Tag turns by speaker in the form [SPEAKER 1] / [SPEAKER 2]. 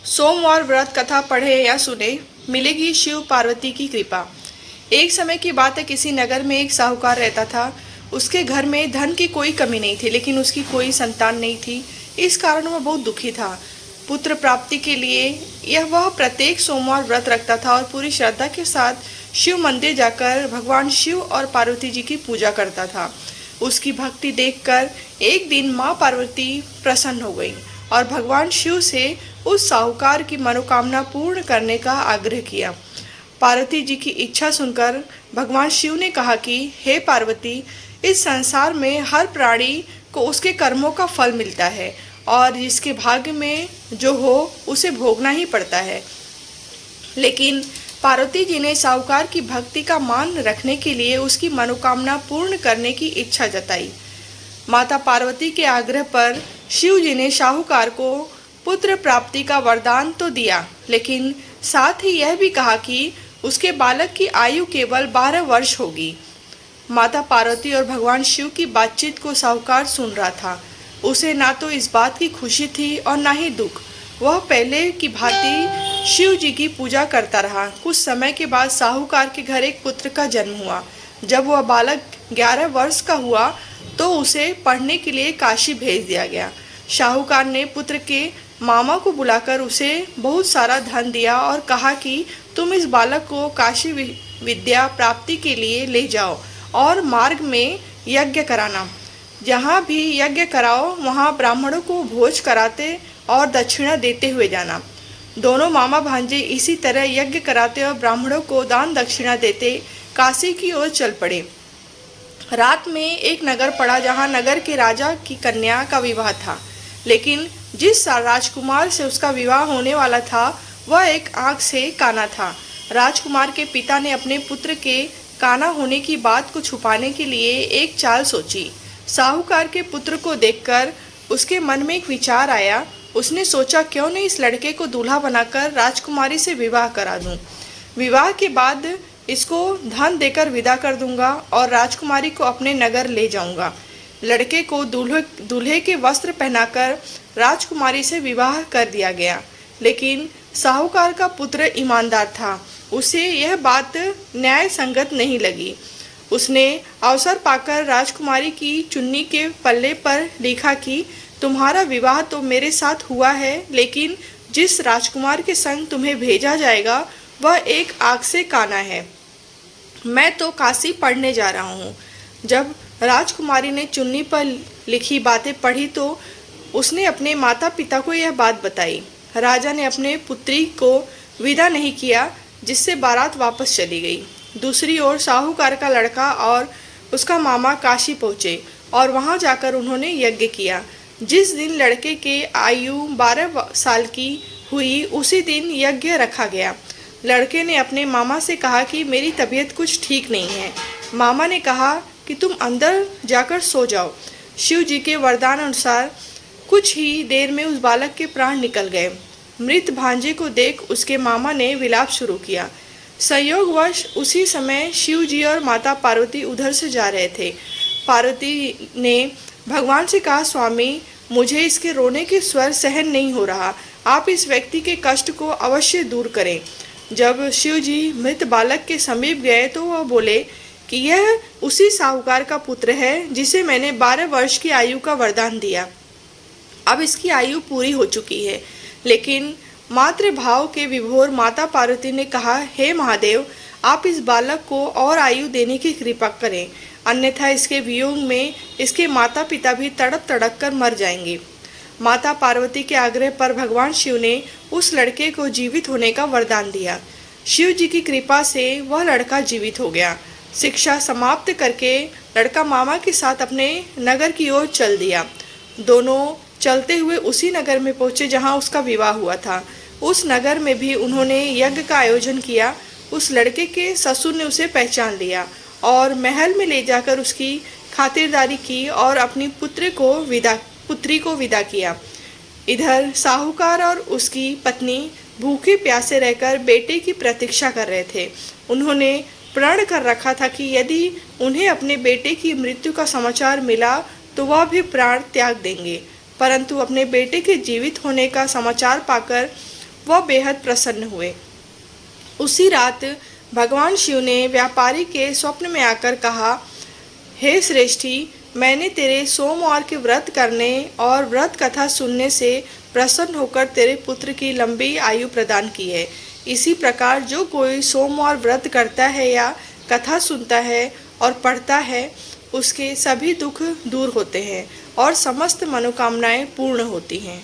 [SPEAKER 1] सोमवार व्रत कथा पढ़े या सुने, मिलेगी शिव पार्वती की कृपा। एक समय की बात है, किसी नगर में एक साहूकार रहता था। उसके घर में धन की कोई कमी नहीं थी, लेकिन उसकी कोई संतान नहीं थी। इस कारण वह बहुत दुखी था। पुत्र प्राप्ति के लिए वह प्रत्येक सोमवार व्रत रखता था और पूरी श्रद्धा के साथ शिव मंदिर जाकर भगवान शिव और पार्वती जी की पूजा करता था। उसकी भक्ति देखकर एक दिन माँ पार्वती प्रसन्न हो गई और भगवान शिव से उस साहूकार की मनोकामना पूर्ण करने का आग्रह किया। पार्वती जी की इच्छा सुनकर भगवान शिव ने कहा कि हे पार्वती, इस संसार में हर प्राणी को उसके कर्मों का फल मिलता है और जिसके भाग्य में जो हो उसे भोगना ही पड़ता है। लेकिन पार्वती जी ने साहूकार की भक्ति का मान रखने के लिए उसकी मनोकामना पूर्ण करने की इच्छा जताई। माता पार्वती के आग्रह पर शिव जी ने साहूकार को पुत्र प्राप्ति का वरदान तो दिया, लेकिन साथ ही यह भी कहा कि उसके बालक की आयु केवल 12 वर्ष होगी। माता पार्वती और भगवान शिव की बातचीत को साहूकार सुन रहा था। उसे ना तो इस बात की खुशी थी और ना ही दुख। वह पहले की भांति शिव जी की पूजा करता रहा। कुछ समय के बाद साहूकार के घर एक पुत्र का जन्म हुआ। जब वह बालक 11 वर्ष का हुआ तो उसे पढ़ने के लिए काशी भेज दिया गया। साहूकार ने पुत्र के मामा को बुलाकर उसे बहुत सारा धन दिया और कहा कि तुम इस बालक को काशी विद्या प्राप्ति के लिए ले जाओ और मार्ग में यज्ञ कराना। जहाँ भी यज्ञ कराओ वहाँ ब्राह्मणों को भोज कराते और दक्षिणा देते हुए जाना। दोनों मामा भांजे इसी तरह यज्ञ कराते और ब्राह्मणों को दान दक्षिणा देते काशी की ओर चल पड़े। रात में एक नगर पड़ा जहाँ नगर के राजा की कन्या का विवाह था, लेकिन जिस राजकुमार से उसका विवाह होने वाला था वह एक आंख से काना था। राजकुमार के पिता ने अपने पुत्र के काना होने की बात को छुपाने के लिए एक चाल सोची। साहूकार के पुत्र को देखकर उसके मन में एक विचार आया। उसने सोचा, क्यों नहीं इस लड़के को दूल्हा बनाकर राजकुमारी से विवाह करा दूं। विवाह के बाद इसको धन देकर विदा कर दूंगा और राजकुमारी को अपने नगर ले जाऊंगा। लड़के को दूल्हे के वस्त्र पहनाकर राजकुमारी से विवाह कर दिया गया, लेकिन साहूकार का पुत्र ईमानदार था। उसे यह बात न्याय संगत नहीं लगी। उसने अवसर पाकर राजकुमारी की चुन्नी के पल्ले पर लिखा कि तुम्हारा विवाह तो मेरे साथ हुआ है, लेकिन जिस राजकुमार के संग तुम्हें भेजा जाएगा वह एक आंख से काना है। मैं तो काशी पढ़ने जा रहा हूँ। जब राजकुमारी ने चुन्नी पर लिखी बातें पढ़ी तो उसने अपने माता पिता को यह बात बताई। राजा ने अपने पुत्री को विदा नहीं किया, जिससे बारात वापस चली गई। दूसरी ओर साहूकार का लड़का और उसका मामा काशी पहुँचे और वहाँ जाकर उन्होंने यज्ञ किया। जिस दिन लड़के के आयु 12 साल की हुई उसी दिन यज्ञ रखा गया। लड़के ने अपने मामा से कहा कि मेरी तबीयत कुछ ठीक नहीं है। मामा ने कहा कि तुम अंदर जाकर सो जाओ। शिव जी के वरदान अनुसार कुछ ही देर में उस बालक के प्राण निकल गए। मृत भांजे को देख उसके मामा ने विलाप शुरू किया। संयोगवश उसी समय शिव जी और माता पार्वती उधर से जा रहे थे। पार्वती ने भगवान से कहा, स्वामी, मुझे इसके रोने के स्वर सहन नहीं हो रहा। आप इस व्यक्ति के कष्ट को अवश्य दूर करें। जब शिव जी मृत बालक के समीप गए तो वह बोले कि यह उसी साहूकार का पुत्र है जिसे मैंने 12 वर्ष की आयु का वरदान दिया। अब इसकी आयु पूरी हो चुकी है। लेकिन मातृभाव के विभोर माता पार्वती ने कहा, हे महादेव, आप इस बालक को और आयु देने की कृपा करें, अन्यथा इसके वियोग में इसके माता पिता भी तड़प तड़प कर मर जाएंगे। माता पार्वती के आग्रह पर भगवान शिव ने उस लड़के को जीवित होने का वरदान दिया। शिव जी की कृपा से वह लड़का जीवित हो गया। शिक्षा समाप्त करके लड़का मामा के साथ अपने नगर की ओर चल दिया। दोनों चलते हुए उसी नगर में पहुंचे जहां उसका विवाह हुआ था। उस नगर में भी उन्होंने यज्ञ का आयोजन किया। उस लड़के के ससुर ने उसे पहचान लिया और महल में ले जाकर उसकी खातिरदारी की और अपनी पुत्री को विदा किया। इधर साहूकार और उसकी पत्नी भूखे प्यासे रहकर बेटे की प्रतीक्षा कर रहे थे। उन्होंने प्रण कर रखा था कि यदि उन्हें अपने बेटे की मृत्यु का समाचार मिला तो वह भी प्राण त्याग देंगे, परंतु अपने बेटे के जीवित होने का समाचार पाकर वह बेहद प्रसन्न हुए। उसी रात भगवान शिव ने व्यापारी के स्वप्न में आकर कहा, हे श्रेष्ठी, मैंने तेरे सोमवार के व्रत करने और व्रत कथा सुनने से प्रसन्न होकर तेरे पुत्र की लंबी आयु प्रदान की है। इसी प्रकार जो कोई सोमवार व्रत करता है या कथा सुनता है और पढ़ता है, उसके सभी दुख दूर होते हैं और समस्त मनोकामनाएं पूर्ण होती हैं।